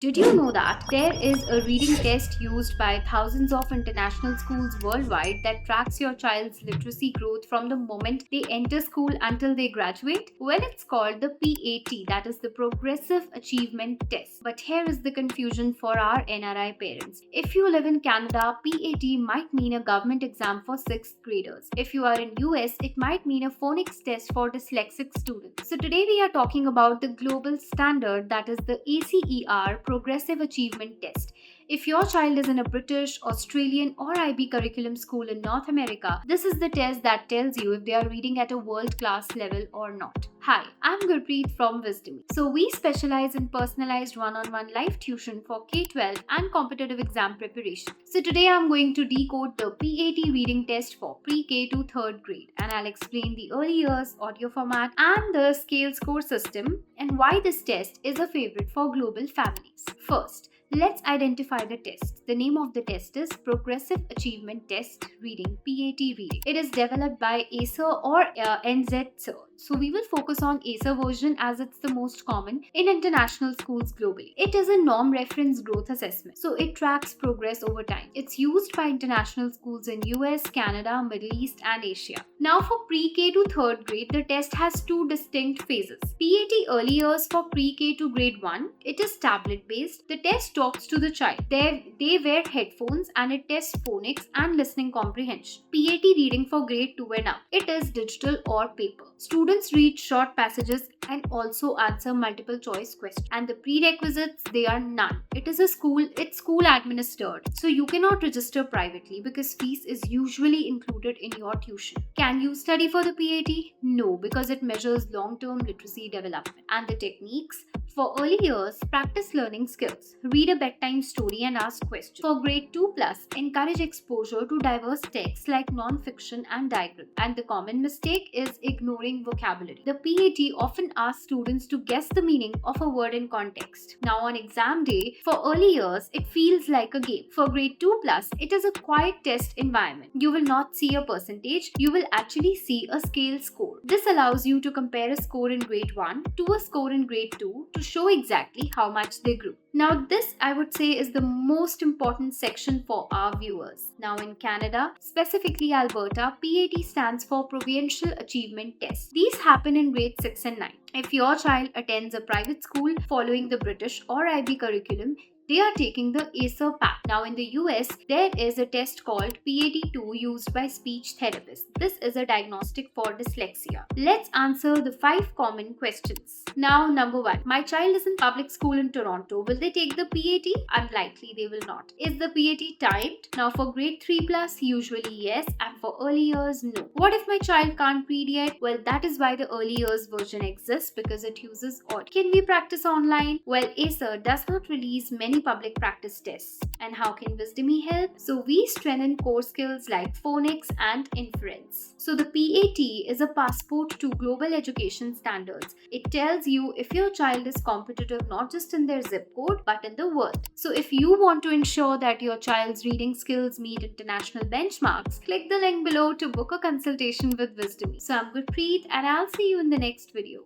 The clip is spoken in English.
Did you know that there is a reading test used by thousands of international schools worldwide that tracks your child's literacy growth from the moment they enter school until they graduate? Well, it's called the PAT, that is the Progressive Achievement Test. But here is the confusion for our NRI parents. If you live in Canada, PAT might mean a government exam for 6th graders. If you are in US, it might mean a phonics test for dyslexic students. So today we are talking about the global standard, that is the ACER Progressive Achievement Test. If your child is in a British, Australian, or IB curriculum school in North America, this is the test that tells you if they are reading at a world-class level or not. Hi, I'm Gurpreet from Wizdomi. So we specialize in personalized one-on-one live tuition for K-12 and competitive exam preparation. So today I'm going to decode the PAT reading test for pre-K to 3rd grade, and I'll explain the early years, audio format, and the scale score system, and why this test is a favorite for global families. First, let's identify the test. The name of the test is Progressive Achievement Test Reading, PAT Reading. It is developed by ACER or NZ-CER. So we will focus on ACER version as it's the most common in international schools globally. It is a norm reference growth assessment. So it tracks progress over time. It's used by international schools in US, Canada, Middle East, and Asia. Now for pre-K to 3rd grade, the test has two distinct phases. PAT early years for pre-K to grade 1. It is tablet based. The test talks to the child. They wear headphones and it tests phonics and listening comprehension. PAT reading for grade 2 and up. It is digital or paper. Students read short passages and also answer multiple choice questions. And the prerequisites, they are none. It's school administered. So you cannot register privately because fees is usually included in your tuition. Can you study for the PAT? No, because it measures long-term literacy development. And the techniques? For early years, practice learning skills. Read a bedtime story and ask questions. For grade 2+, encourage exposure to diverse texts like non-fiction and diagrams. And the common mistake is ignoring vocabulary. The PAT often asks students to guess the meaning of a word in context. Now on exam day, for early years, it feels like a game. For grade 2+, it is a quiet test environment. You will not see a percentage, you will actually see a scale score. This allows you to compare a score in grade 1 to a score in grade 2 to show exactly how much they grew. Now this, I would say, is the most important section for our viewers. Now in Canada, specifically Alberta, PAT stands for Provincial Achievement Test. These happen in grade 6 and 9. If your child attends a private school following the British or IB curriculum, they are taking the ACER PAT. Now in the US, there is a test called PAT-2 used by speech therapists. This is a diagnostic for dyslexia. Let's answer the 5 common questions. Now number 1. My child is in public school in Toronto. Will they take the PAT? Unlikely they will not. Is the PAT typed? Now for grade 3+, usually yes, and for early years, no. What if my child can't read yet? Well, that is why the early years version exists, because it uses audio. Can we practice online? Well, ACER does not release many public practice tests. And how can Wizdomi help? So we strengthen core skills like phonics and inference. So the PAT is a passport to global education standards. It tells you if your child is competitive not just in their zip code but in the world. So if you want to ensure that your child's reading skills meet international benchmarks, click the link below to book a consultation with Wizdomi. So I'm Gurpreet and I'll see you in the next video.